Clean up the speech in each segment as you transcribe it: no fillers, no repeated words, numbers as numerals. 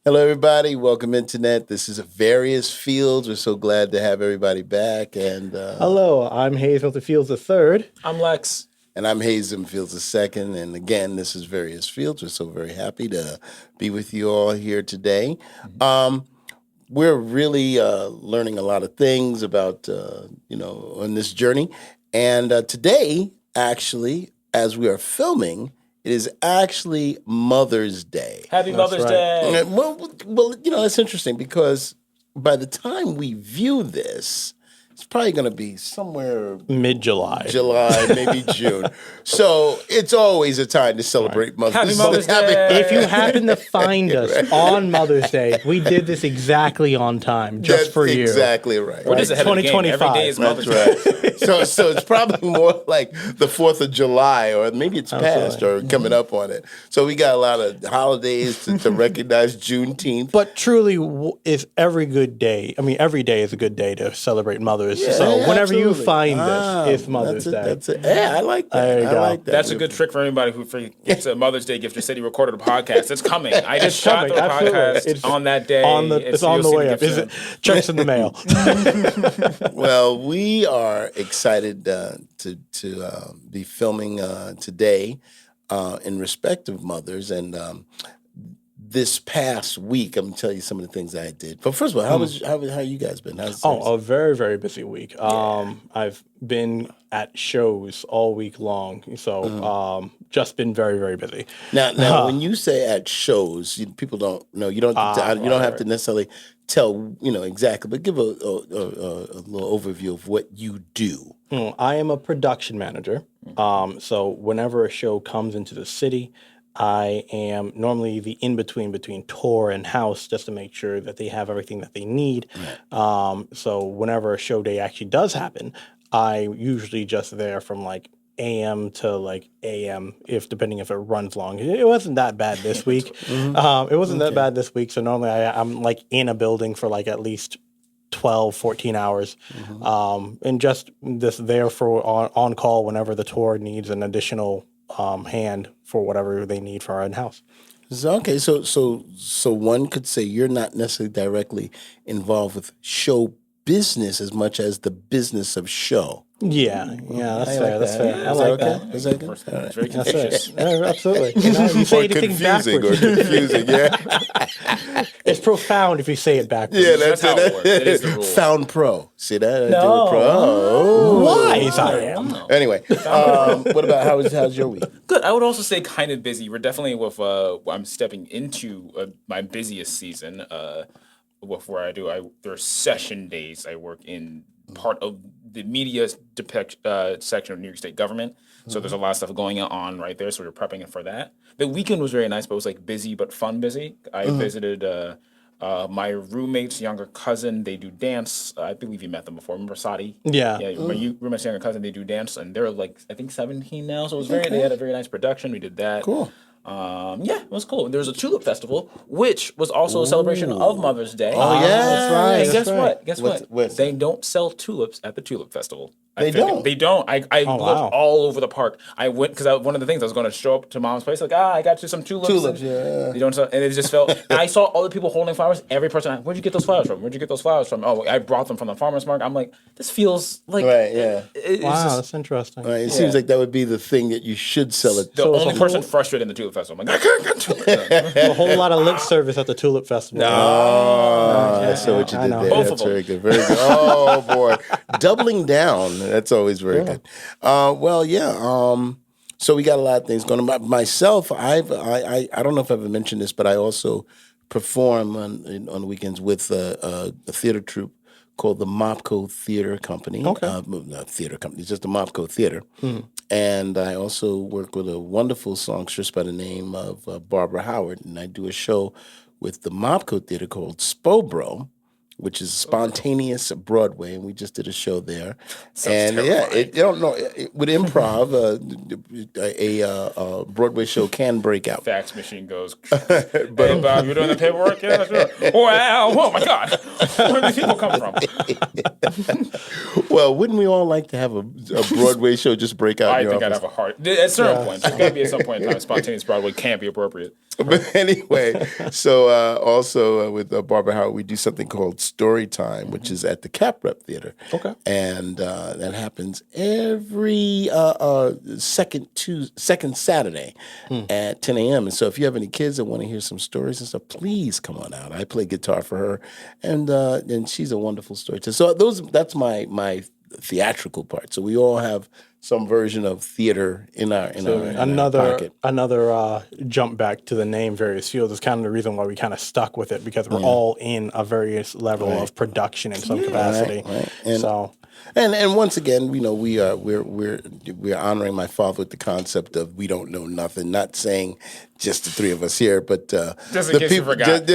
Hello, everybody. Welcome, Internet. This is Various Fields. We're so glad to have everybody back. And hello, I'm Hayes Milton Fields III. I'm Lex. And I'm Hayes Fields II. And again, this is Various Fields. We're so very happy to be with you all here today. We're really learning a lot of things about, on this journey. And today, actually, as we are filming, it is actually Mother's Day. Happy Mother's Day. Well, that's interesting because by the time we view this, it's probably going to be somewhere mid-July. July, maybe June. So it's always a time to celebrate Mother's Day. Happy Mother's Day. If you happen to find us on Mother's Day, we did this exactly on time, just for you. Exactly right. We're just ahead of the game. Every day is Mother's Day. Right. So it's probably more like the 4th of July, or maybe it's past or coming up on it. So we got a lot of holidays to recognize Juneteenth. But truly, is every good day. I mean, every day is a good day to celebrate mothers. So whenever you find this, it's Mother's Day. That's it. Yeah, I like that. I like that. That's a good trick for anybody who gets a Mother's Day gift. Just said he recorded a podcast. It's coming. I just shot the podcast on that day. It's on the way up. Checks in the mail. Well, we are excited to be filming today in respect of mothers. And this past week, I'm going to tell you some of the things I did. But first of all, how you guys been? A very, very busy week. I've been at shows all week long, so just been very, very busy. Now, when you say at shows, people don't know. You don't have to necessarily tell exactly, but give a little overview of what you do. I am a production manager. So whenever a show comes into the city, I am normally the in-between between tour and house just to make sure that they have everything that they need. Right. So whenever a show day actually does happen, I usually just there from like AM to like AM, depending if it runs long. It wasn't that bad this week. It wasn't that bad this week. So normally I'm like in a building for like at least 12, 14 hours, and just there for on call whenever the tour needs an additional hand for whatever they need for our in-house. Okay, so one could say you're not necessarily directly involved with show business as much as the business of show. Yeah, that's fair. That's fair. I like that. Is that good? It's very confusing. Absolutely. You say anything backwards. Confusing, yeah. It's profound if you say it backwards. Yeah, that's how it works. It is the rule. Found pro. See that? No. Pro. Wise I am. Anyway, what about how's your week? Good. I would also say kind of busy. We're definitely with. I'm stepping into my busiest season. With where there are session days. I work in part of the media section of New York State government. So there's a lot of stuff going on right there. So we're prepping for that. The weekend was very nice, but it was like busy but fun busy. I visited my roommate's younger cousin. They do dance. I believe you met them before. Remember Sadi? Yeah. My roommate's younger cousin. They do dance, and they're like I think 17 now. So it was They had a very nice production. We did that. Cool. It was cool. There was a tulip festival, which was also a celebration of Mother's Day. Oh, yeah, that's right. And guess what? Guess What's- what? They don't sell tulips at the tulip festival. They don't? They don't. I looked all over the park. I went because one of the things I was going to show up to Mom's place like, I got you some tulips. Tulips, yeah. They don't sell, and it just felt. And I saw all the people holding flowers. Every person, where'd you get those flowers from? Where'd you get those flowers from? Oh, I brought them from the farmer's market. I'm like, this feels like. Right. Yeah. That's interesting. Right. It seems like that would be the thing that you should sell it. The only person frustrated in the tulip festival. I'm like, I can't get tulips. A whole lot of lip service at the tulip festival. I saw what you did there. Both That's of them. very good. Very good. Oh boy, doubling down. That's always very good. So we got a lot of things going on. Myself, I don't know if I've ever mentioned this, but I also perform on the weekends with a theater troupe called the Mopco Theater Company. Okay. Not theater company, it's just the Mopco Theater. And I also work with a wonderful songstress by the name of Barbara Howard, and I do a show with the Mopco Theater called Spobro, which is Spontaneous Broadway, and we just did a show there. Sounds And terrifying. you don't know, with improv, a Broadway show can break out. Fax machine goes. Hey, Bob, you doing the paperwork? Yeah, sure. Wow! Oh my God! Where do these people come from? Well, wouldn't we all like to have a Broadway show just break out? I in your think I'd office? have a heart. At certain points, there's got to be at some point in time. Spontaneous Broadway can't be appropriate. But anyway, so also with Barbara Howard, we do something called Story Time, which is at the Cap Rep Theater. Okay. And that happens every second Saturday at 10 a.m. And so if you have any kids that want to hear some stories and stuff, please come on out. I play guitar for her, and she's a wonderful storyteller. So that's my theatrical part. So we all have some version of theater in our pocket. Another jump back to the name Various Fields is kind of the reason why we kind of stuck with it, because we're all in a various level of production in some capacity. Right. And, So and once again, we're honoring my father with the concept of we don't know nothing. Not saying just the three of us here, but Just in case you forgot.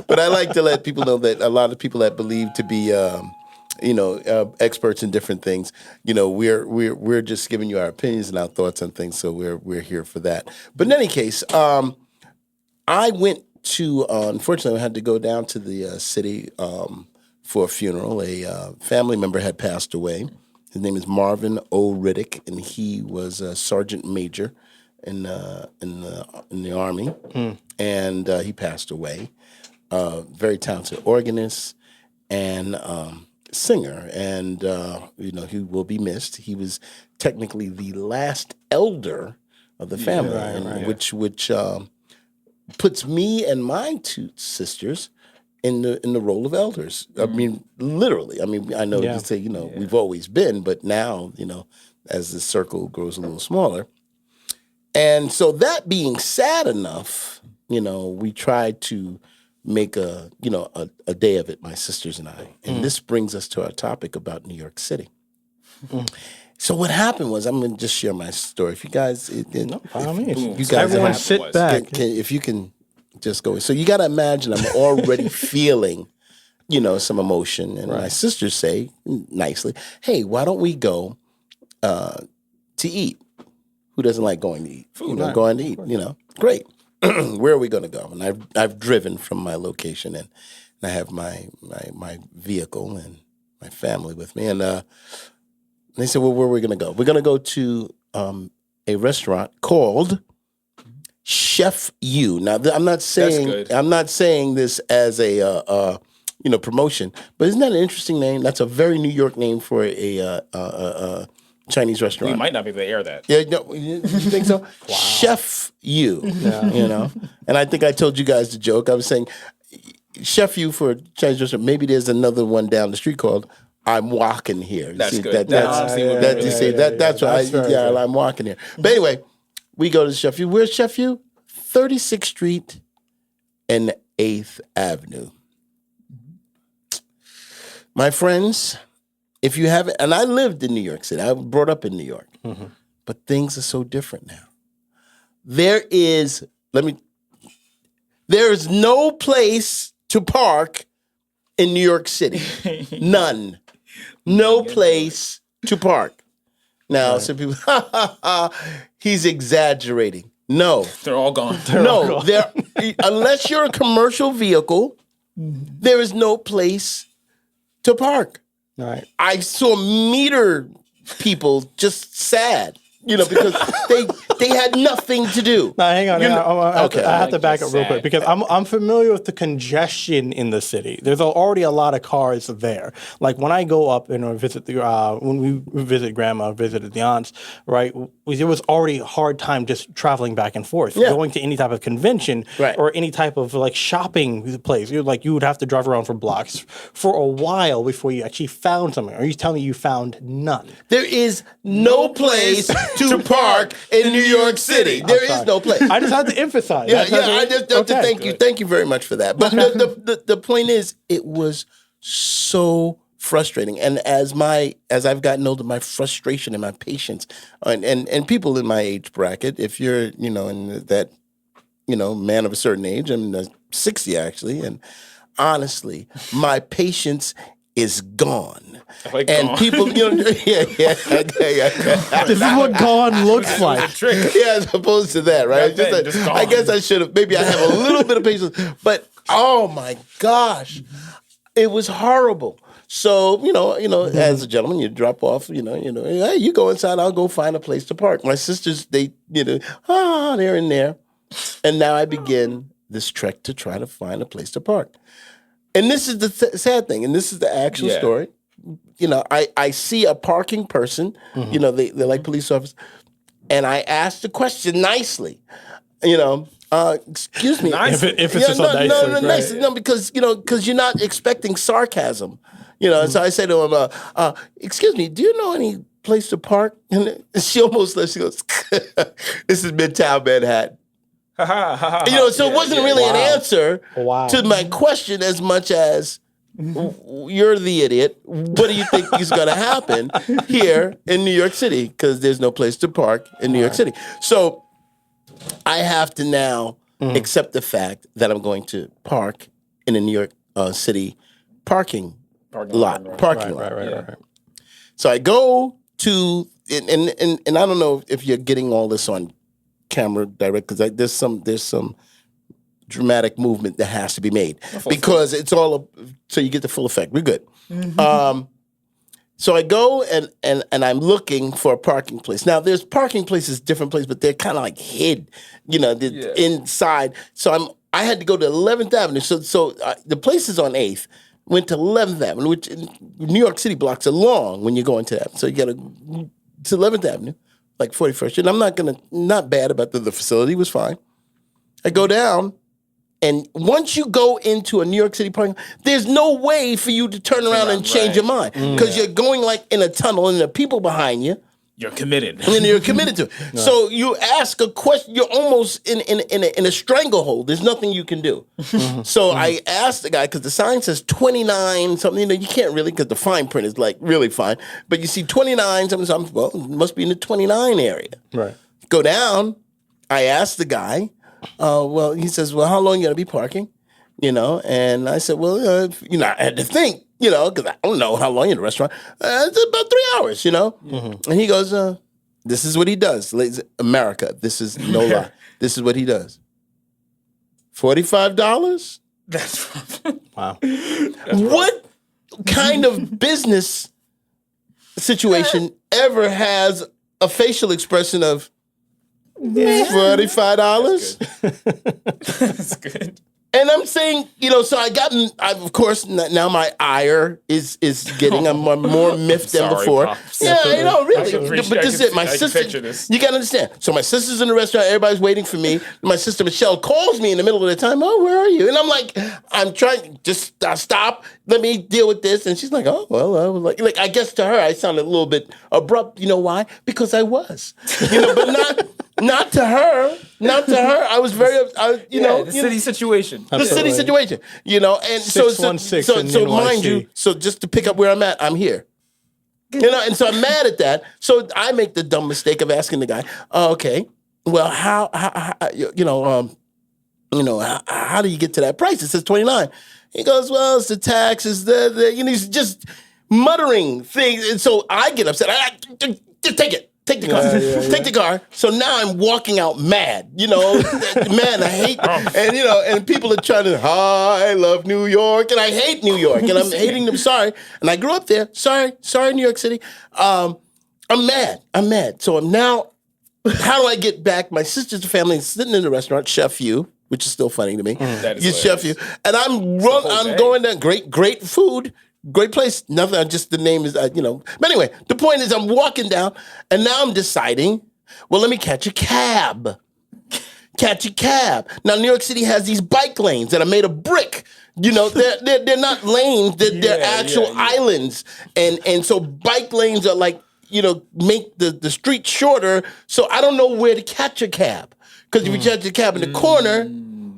But I like to let people know that a lot of people that believe to be experts in different things. We're just giving you our opinions and our thoughts on things. So we're here for that. But in any case, I went to unfortunately I had to go down to the city for a funeral. A family member had passed away. His name is Marvin O. Riddick, and he was a sergeant major in the Army, and he passed away. Very talented organist and singer, and he will be missed. He was technically the last elder of the family, which puts me and my two sisters in the role of elders. I mean, literally. I mean, I know you say we've always been, but now as the circle grows a little smaller. And so that being sad enough, we tried to make a day of it, my sisters and I. And this brings us to our topic about New York City. So what happened was, I'm going to just share my story. If you guys, you guys, everyone happened sit was- back. if you can just go. So you got to imagine I'm already feeling, some emotion. And my sisters say nicely, hey, why don't we go to eat? Who doesn't like going to eat? Going to eat, great. Where are we going to go? And I've driven from my location, and I have my vehicle and my family with me. And they said, well, where are we going to go? We're going to go to a restaurant called Chef U. Now, I'm not saying this as a promotion, but isn't that an interesting name? That's a very New York name for a Chinese restaurant. We might not be able to air that. Yeah, no, you think so? Wow. Chef U, And I think I told you guys the joke. I was saying, Chef U for Chinese restaurant. Maybe there's another one down the street called I'm Walking Here. That's See, good. That's right. I'm walking here. But anyway, we go to Chef U. Where's Chef U? 36th Street and 8th Avenue. My friends, if you haven't, and I lived in New York City, I was brought up in New York, but things are so different now. There is no place to park in New York City. None. No place to park. Now, some people, he's exaggerating. No. They're all gone. Unless you're a commercial vehicle, there is no place to park. Right. I saw meter people just sad, because they had nothing to do. Now, hang on. I have to Like back you're up real quick sad. because I'm familiar with the congestion in the city. There's already a lot of cars there. Like when I go up and visit when we visit grandma, visited the aunts, right? It was already a hard time just traveling back and forth, going to any type of convention or any type of like shopping place. You would have to drive around for blocks for a while before you actually found something. Are you telling me you found none? There is no place to park in New York City. There is no place. I just had to emphasize. Thank you very much for that. But the point is, it was so frustrating. And as I've gotten older, my frustration and my patience, and people in my age bracket, if you're in that man of a certain age, I'm 60 actually, and honestly, my patience is gone. Like And gone. people, yeah. This is what gone looks like. Trick. Yeah, as opposed to that, right? Back then, just I gone. guess I should have. Maybe I have a little bit of patience, but oh my gosh, it was horrible. So as a gentleman, you drop off. Hey, you go inside. I'll go find a place to park. My sisters, they're in there, and now I begin this trek to try to find a place to park. And this is the sad thing, and this is the actual Yeah. story. I see a parking person. They're like police officers, and I ask the question nicely. Excuse me. Nice. If it's just so nice, right? Nice. No, because you're not expecting sarcasm. So I say to him, "Excuse me, do you know any place to park?" And she almost she goes, "This is Midtown Manhattan." So it wasn't really an answer Wow. to my question as much as you're the idiot. What do you think is going to happen here in New York City? Because there's no place to park in New York City. So I have to now accept the fact that I'm going to park in a New York City parking lot. Right. So I go to and I don't know if you're getting all this on camera direct because there's some dramatic movement that has to be made because it's all so you get the full effect. We're good. So I go and I'm looking for a parking place. Now there's parking places, different places, but they're kind of like hid, inside. So I had to go to 11th Avenue. So the place is on 8th. Went to 11th Avenue, which in New York City blocks are long when you go into that. So you got to 11th Avenue, like 41st. And I'm not bad about the facility, was fine. I go down, and once you go into a New York City parking, there's no way for you to turn around and change your mind because you're going like in a tunnel and there are people behind you. You're committed. And you're committed to it. So you ask a question, you're almost in a stranglehold. There's nothing you can do. So I asked the guy, because the sign says 29 something, you can't really, because the fine print is like really fine. But you see 29 something, well, it must be in the 29 area. Right. Go down, I asked the guy, he says, well, how long you going to be parking? And I said, well, I had to think. Because I don't know how long you're in the restaurant. It's about 3 hours, And he goes, this is what he does. America, this is no lie. This is what he does. $45? That's rough. Wow. What kind of business situation ever has a facial expression of $45? That's good. And I'm saying, so of course, now my ire is getting, I'm more miffed than Sorry, before. Pops. Yeah, really. appreciate- But this is it. My I can sister, picture this. you got to understand. So my sister's in the restaurant, everybody's waiting for me. My sister Michelle calls me in the middle of the time, oh, where are you? And I'm like, I'm trying, just stop, let me deal with this. And she's like, oh, well, I was like I guess to her, I sounded a little bit abrupt. You know why? Because I was. But not to her. Not to her. I was very, The city situation. the city situation, and so 616 in so mind NYC. you, so just to pick up where I'm at, I'm here, and so I'm mad at that. So I make the dumb mistake of asking the guy, okay, well, how how do you get to that price? It says 29. He goes, well, it's the taxes, he's just muttering things, and so I get upset. Just take it. Take the car. Take the car. So now I'm walking out mad. Man, I hate, and people are trying to, I love New York, and I hate New York, and I'm hating them. Sorry. And I grew up there. Sorry, New York City. I'm mad. So I'm now, how do I get back? My sister's family is sitting in the restaurant, Chef U, which is still funny to me. That is You Chef U. And I'm going there. Great food. Great place. Nothing. Just the name is, But anyway, the point is, I'm walking down, and now I'm deciding. Well, let me catch a cab. Now, New York City has these bike lanes that are made of brick. They're not lanes. They're actual islands, and so bike lanes are like make the street shorter. So I don't know where to catch a cab because if you catch a cab in the corner.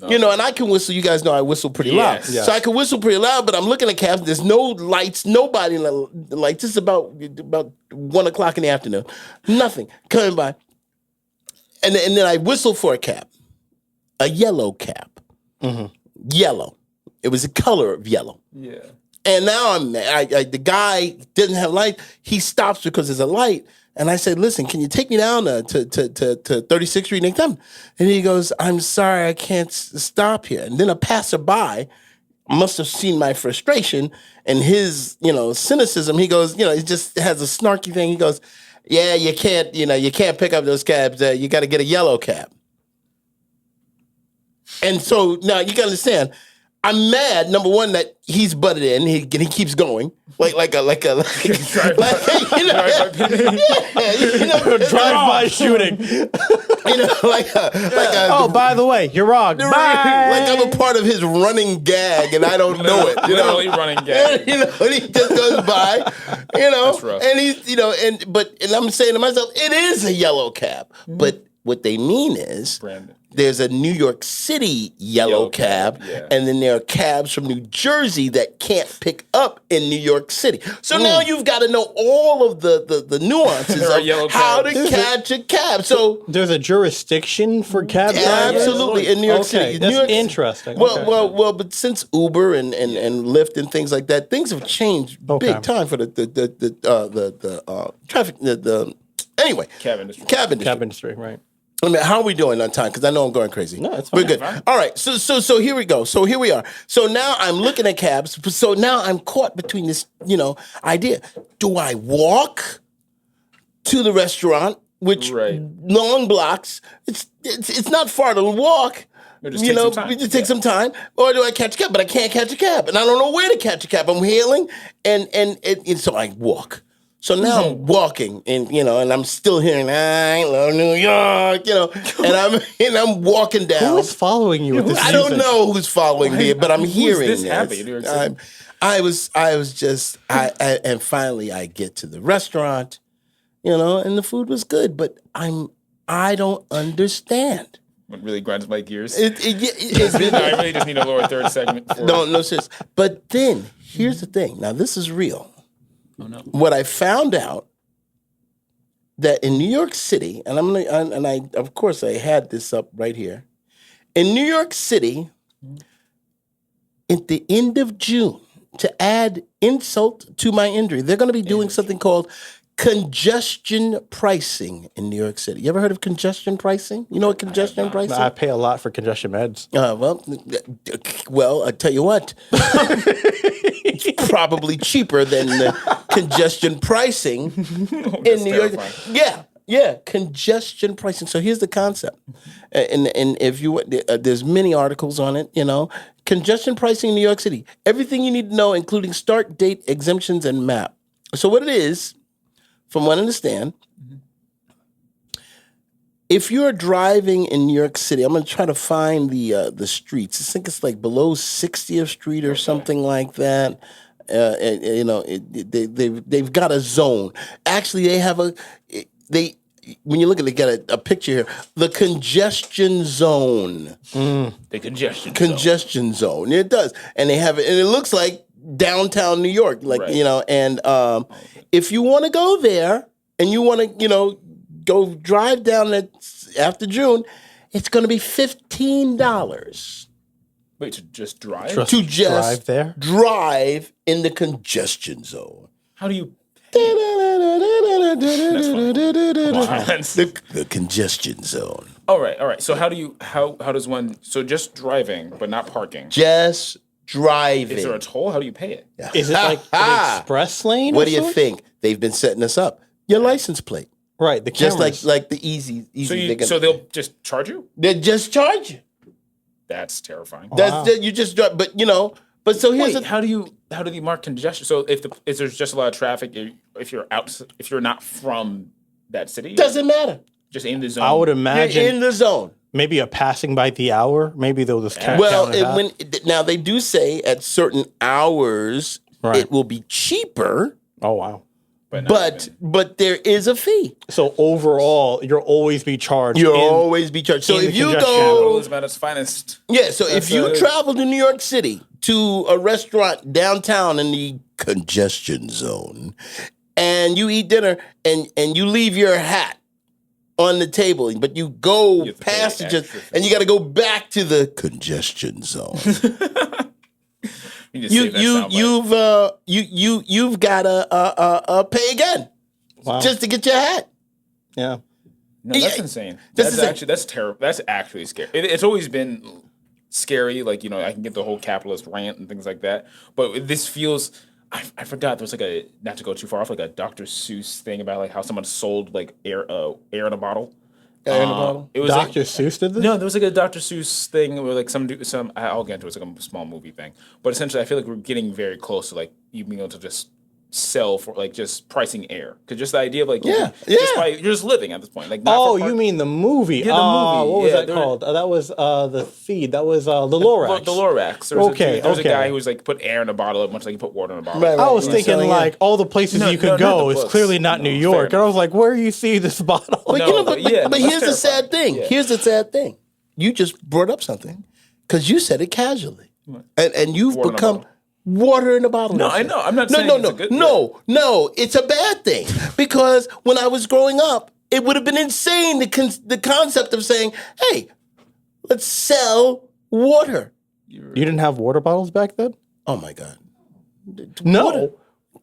And I can whistle. You guys know I whistle pretty loud. Yes. So I can whistle pretty loud, but I'm looking at cabs. There's no lights, nobody in the lights. This is about 1 o'clock in the afternoon. Nothing coming by. And then I whistle for a cab. A yellow cab. Yellow. It was the color of yellow. Yeah. And now the guy didn't have light. He stops because there's a light. And I said, listen, can you take me down to 36th Street next time? And he goes, I'm sorry, I can't stop here. And then a passerby must have seen my frustration and his, cynicism. He goes, he just has a snarky thing. He goes, yeah, you can't pick up those cabs. You got to get a yellow cab. And so now you got to understand, I'm mad. Number one, that he's butted in. He keeps going like a Drive-by shooting. Oh, by the way, you're wrong. Bye. Like I'm a part of his running gag, and I don't know it. Literally running gag. And he just goes by. That's rough. And he's and I'm saying to myself, it is a yellow cab, but what they mean is. Brandon. There's a New York City yellow cab, yeah. and then there are cabs from New Jersey that can't pick up in New York City. So now you've got to know all of the nuances of how to catch a cab. So there's a jurisdiction for cab drivers? Absolutely, in New York City. That's New York, interesting. Well, but since Uber and Lyft and things like that, things have changed big time for the traffic. Anyway, Cab industry. Cab industry, right. I mean, how are we doing on time? Because I know I'm going crazy. No, it's fine. We're good. All right. So here we go. So here we are. So now I'm looking at cabs. So now I'm caught between this, idea. Do I walk to the restaurant, which long blocks? It's not far to walk. It just take some time. Or do I catch a cab? But I can't catch a cab, and I don't know where to catch a cab. I'm hailing, and so I walk. So now I'm walking, and I'm still hearing "I love New York," and I'm walking down. Who is following you with this I don't music? know who's following me, but I'm hearing this happening in New York City? I was just, and finally I get to the restaurant, and the food was good, but I don't understand. What really grinds my gears? It's I really just need a lower third segment. no, serious. But then here's the thing. Now this is real. Oh no! What I found out that in New York City, and I of course I had this up right here. In New York City, at the end of June, to add insult to my injury, they're going to be doing something called congestion pricing in New York City. You ever heard of congestion pricing? You know what congestion pricing? I pay a lot for congestion meds. Well, I tell you what, it's probably cheaper than the congestion pricing in New York. Yeah, congestion pricing. So here's the concept, and if you there's many articles on it. Congestion pricing in New York City. Everything you need to know, including start date, exemptions, and map. So what it is. From what I understand, if you're driving in New York City, I'm going to try to find the streets. I think it's like below 60th Street or something like that. They've got a zone. Actually, they have when you look at it, they got a picture here. The congestion zone. The congestion zone. It does, and they have it, and it looks like downtown New York, and if you want to go there and you want to, go drive down after June, it's going to be $15. Wait, to just drive? To just drive there? Drive in the congestion zone. How do you? The congestion zone. All right. So how does one? So just driving, but not parking. Just driving. Is there a toll? How do you pay it? Is it like an express lane? What do you think? They've been setting us up. Your license plate. Right, the just cameras. like the easy. So they'll just charge you? They just charge you. That's terrifying. You just drive, but But so here's how do you mark congestion? So if there's just a lot of traffic, if you're not from that city, doesn't matter. Just in the zone. I would imagine You're in the zone. maybe a passing by the hour. Maybe they'll just count it. Now they do say at certain hours it will be cheaper. Oh wow! But there is a fee. So overall, you'll always be charged. You'll always be charged. So if you go, capitalism at its finest. Yeah. So if you travel to New York City to a restaurant downtown in the congestion zone, and you eat dinner and you leave your hat on the table, but you go past it and you got to go back to the congestion zone. We need to save that soundbite. you've got to pay again Wow. just to get your hat. Yeah. No, that's Yeah, insane. that's That's insane. actually that's terrible. That's actually scary. It's always been scary. Like I can get the whole capitalist rant and things like that. But this feels. I forgot there was like a, not to go too far off, like a Dr. Seuss thing about like how someone sold like air in a bottle. Air in a bottle? It was Dr. like, Seuss did this? no, there was like a Dr. Seuss thing where like some I'll get into it. It's like a small movie thing, but essentially I feel like we're getting very close to like you being able to just sell for like just pricing air, because just the idea of like Yeah, you're just living at this point. Like not Oh, for you mean the movie? Yeah, the movie. What was Yeah, that there- called? That was the feed. That was the Lorax. The Lorax. There was a guy who was like put air in a bottle, much like you put water in a bottle. Right, I was Yeah. thinking Selling like it. all the places No, you could no, not go the is books. clearly not No, New fair York. And I enough. was like, where do you see this bottle? But No, you know, but yeah, but no, here's the that's sad terrifying. thing. Yeah. Here's the sad thing. You just brought up something because you said it casually, and you've Water in a become bottle. water in a bottle. No, you I said. know. I'm not No, saying no, it's no, a good no. It's a bad thing because when I was growing up, it would have been insane the concept of saying, "Hey, let's sell water." You didn't have water bottles back then? Oh my God! No. Water.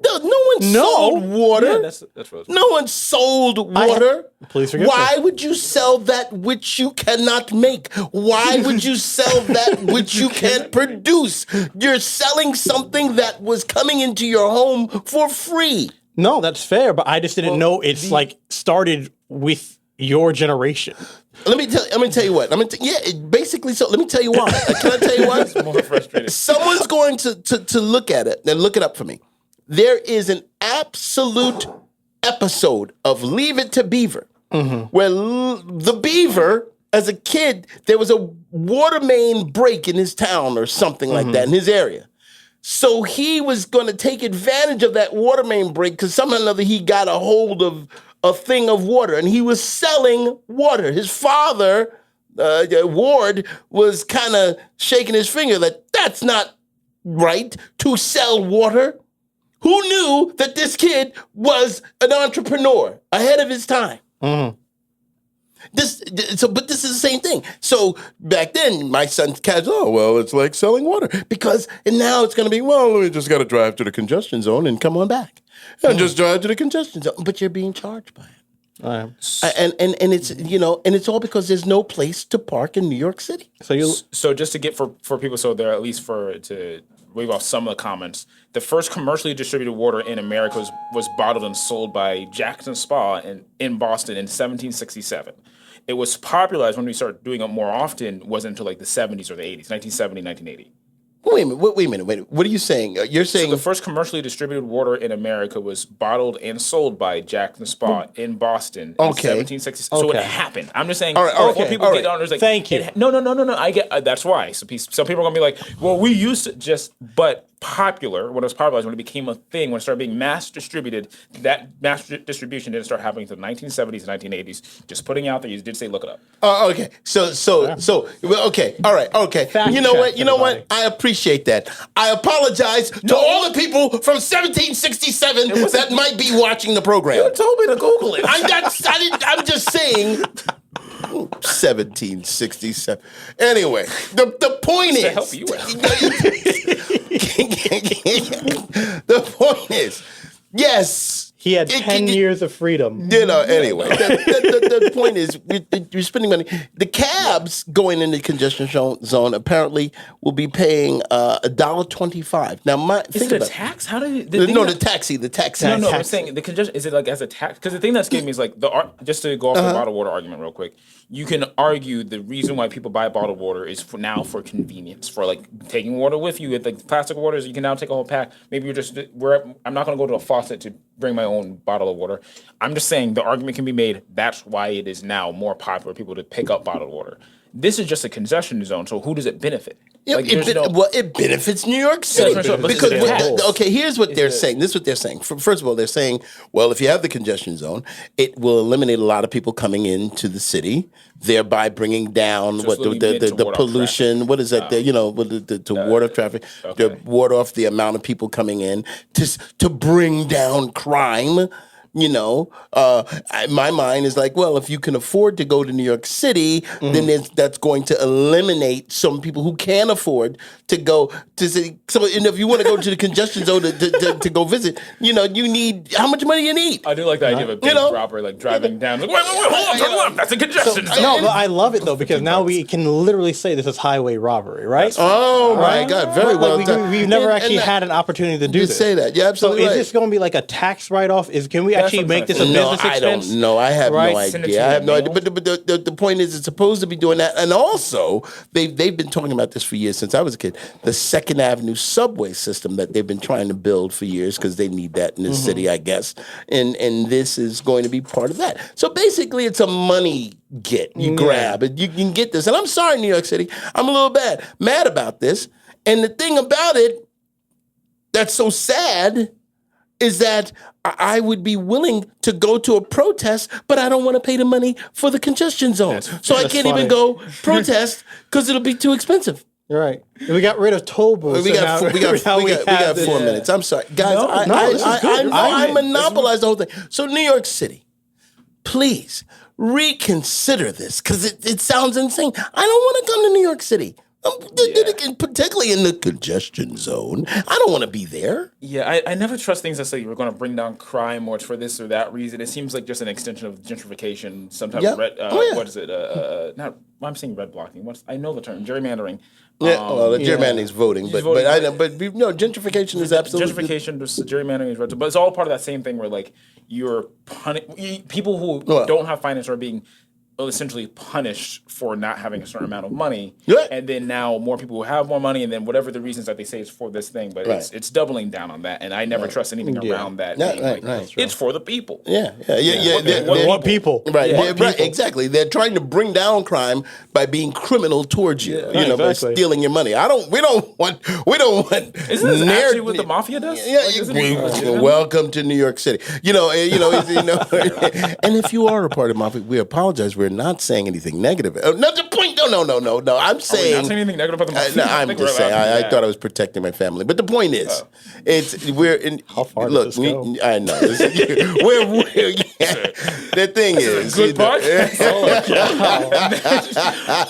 No one No. sold water. Yeah, that's what it's No one sold water. Please forgive Why me. would you sell that which you cannot make? Why would you sell that which you can't produce? You're selling something that was coming into your home for free. No, that's fair, but I just didn't know it's like started with your generation. Let me tell you what. Basically. So let me tell you why. Can I tell you why? more frustrating. Someone's going to look at it and look it up for me. There is an absolute episode of Leave It to Beaver where the beaver, as a kid, there was a water main break in his town or something like that in his area. So he was going to take advantage of that water main break because somehow or another he got a hold of a thing of water and he was selling water. His father, Ward, was kind of shaking his finger that that's not right to sell water. Who knew that this kid was an entrepreneur ahead of his time? Mm-hmm. But this is the same thing. So back then, my son catch, oh, well, it's like selling water. And now it's going to be, well, we just got to drive to the congestion zone and come on back. And just drive to the congestion zone. But you're being charged by it. All right. And it's, and it's all because there's no place to park in New York City. So just to get for people, so there at least to wave off some of the comments. The first commercially distributed water in America was bottled and sold by Jackson Spa in Boston in 1767. It was popularized when we started doing it more often wasn't until like the 70s or the 80s, 1970, 1980. Wait a minute. What are you saying? You're saying The first commercially distributed water in America was bottled and sold by Jackson Spa in Boston in Okay. 1760. So it Okay. happened. I'm just saying. All right, all right, before people all get right. on, there's like, Thank you. No. I get that's why. So some people are gonna be like, well, we used to just, but popular when it was popularized, when it became a thing, when it started being mass distributed, that mass distribution didn't start happening until the 1970s and 1980s. Just putting out there, you did say look it up. Okay. Well, okay. All right. Okay. Fact You know check, what? You know what? everybody. I appreciate that. I apologize to all the people from 1767 that might be watching the program. You told me to Google it. I'm just saying. 1767. Anyway, the point is. to help you out. The point is, yes. He had 10 years of freedom. Anyway, the point is, you're spending money. The cabs going into the congestion zone apparently will be paying $1.25. Now, Is think it a about tax? How do you? the taxi. No, I'm saying the congestion. Is it like as a tax? Because the thing that's getting me is like just to go off the bottled water argument real quick. You can argue the reason why people buy bottled water is for convenience, for like taking water with you. With like plastic waters, you can now take a whole pack. Maybe I'm not going to go to a faucet to bring my own bottle of water. I'm just saying the argument can be made. That's why it is now more popular for people to pick up bottled water. This is just a congestion zone. So who does it benefit? Like, there's it benefits New York City That's right, but because it's a tax. okay, here's what they're saying. This is what they're saying. First of all, they're saying, well, if you have the congestion zone, it will eliminate a lot of people coming into the city, thereby bringing down So it's literally meant to the ward off pollution. traffic. What is that? To ward off traffic, to okay. ward off the amount of people coming in, to bring down crime. My mind is like, well, if you can afford to go to New York City, then that's going to eliminate some people who can't afford to go to city. So, and if you want to go to the congestion zone to go visit, you need how much money you need. I do like the idea of a bank robber like driving down. Like, wait, hold on, turn left. That's a congestion zone. No, but I love it though because now we can literally say this is highway robbery, right? Oh my God, very well done. We've never actually had an opportunity to do You this. say that, yeah, So absolutely. is right. this going to be like a tax write-off? Can we actually what I'm make this a trying to No, business I expense? don't know. I have Right? no Send it to idea. I your have no idea. mail. But the point is, it's supposed to be doing that. And also, they've been talking about this for years since I was a kid. The Second Avenue subway system that they've been trying to build for years because they need that in the city, I guess. And this is going to be part of that. So basically, it's a money get. You grab it. You can get this. And I'm sorry, New York City. I'm a little mad about this. And the thing about it that's so sad is that I would be willing to go to a protest, but I don't want to pay the money for the congestion zone. So I that's can't funny. even go protest because it'll be too expensive. Right. We got rid of toll booths. We so got now- now we got have 4 this- minutes. I'm sorry, guys. No, this is good. I monopolized the whole thing. So New York City, please reconsider this because it sounds insane. I don't want to come to New York City. Particularly in the congestion zone. I don't want to be there. Yeah, I never trust things that say we're going to bring down crime or it's for this or that reason. It seems like just an extension of gentrification. Sometimes Yeah. what is it? Not I'm saying red blocking. I know the term gerrymandering. Yeah, well, the gerrymandering is voting, but voting, but I know, but no, gentrification is absolutely Gentrification, just gerrymandering is red, but it's all part of that same thing where like you're people who Well. don't have finance are being essentially punished for not having a certain amount of money, Yeah. and then now more people who have more money, and then whatever the reasons that they say is for this thing, but Right. it's doubling down on that, and I never trust anything around that. Yeah, being right, like, right. It's for the people. Yeah. What people? Right, Yeah. right, exactly. They're trying to bring down crime by being criminal towards you. Yeah, by exactly. stealing your money. We don't want. Isn't this actually what the mafia does? Yeah, Like, isn't it- welcome to New York City. And if you are a part of mafia, we apologize. We're not saying anything negative. Not the point. No. I'm Are we not saying. saying anything negative about the mafia? No, I I'm think just we're saying. allowed to do I that. thought I was protecting my family, but the point is, we're in. How far does look, this go? I know. We're the thing is, Good podcast.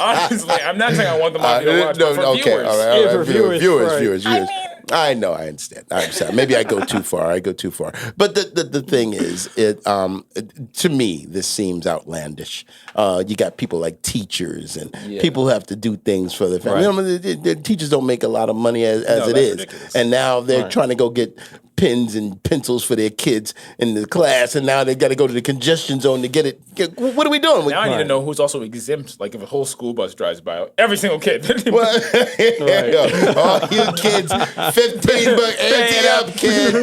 Honestly, I'm not saying I want the mafia to watch, but for viewers. all right, Yeah, for viewers, right. viewers. I know, I understand. I'm sorry. Maybe I go too far. But the thing is, to me, this seems outlandish. You got people like teachers and people who have to do things for their family. The teachers don't make a lot of money as it that's is, ridiculous. and now they're trying to go get pens and pencils for their kids in the class, and now they got to go to the congestion zone to get it. What are we doing? Now I need to know who's also exempt. Like if a whole school bus drives by, every single kid. All you kids, 15 bucks, ante up, kid.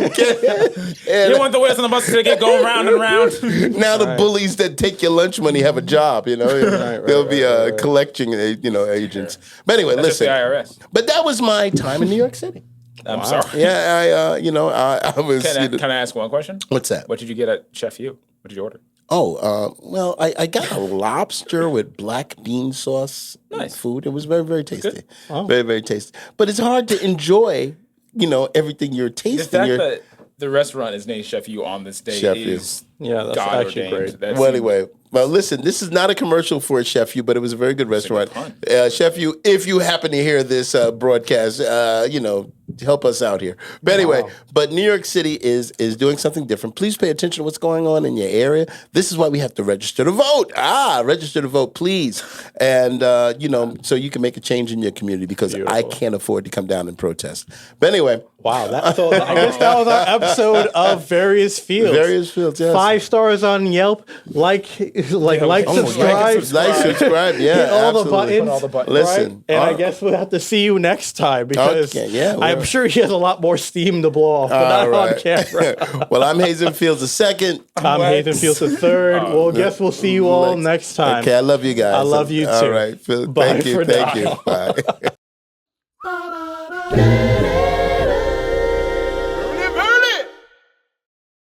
You want the wheels on the bus to get going round and round. Now the bullies that take your lunch money have a job. They'll be collecting, agents. But anyway, That's just the listen. IRS. But that was my time in New York City. I'm sorry. Yeah, I was. Can I ask one question? What's that? What did you get at Chef U? What did you order? Well, I got a lobster with black bean sauce food. It was very, very tasty. Very, very tasty. But it's hard to enjoy, everything you're The tasting. fact that the restaurant is named Chef U on this day Chef U. is Yeah, that's God actually ordained. great. Well, anyway, listen, this is not a commercial for Chef U, but it was a very good restaurant. Chef U, if you happen to hear this broadcast, help us out here. But anyway, but New York City is doing something different. Please pay attention to what's going on in your area. This is why we have to register to vote. Register to vote, please. And, so you can make a change in your community because I can't afford to come down and protest. But anyway. Wow, I guess that was our episode of Various Fields. Various Fields, yes. 5 stars on Yelp. Like, subscribe. Subscribe, yeah. Hit all the absolutely. buttons. Put all the buttons. Listen. Right? And I guess we'll have to see you next time because Okay, yeah, I'm sure he has a lot more steam to blow off, but All not on right. camera. Well, I'm Hazen Fields the second. I'm Nathan Fields the third. Well, guess we'll see you all next time. Okay, I love you guys. I love you All too. right. Bye Thank you. for Thank now. you. Bye.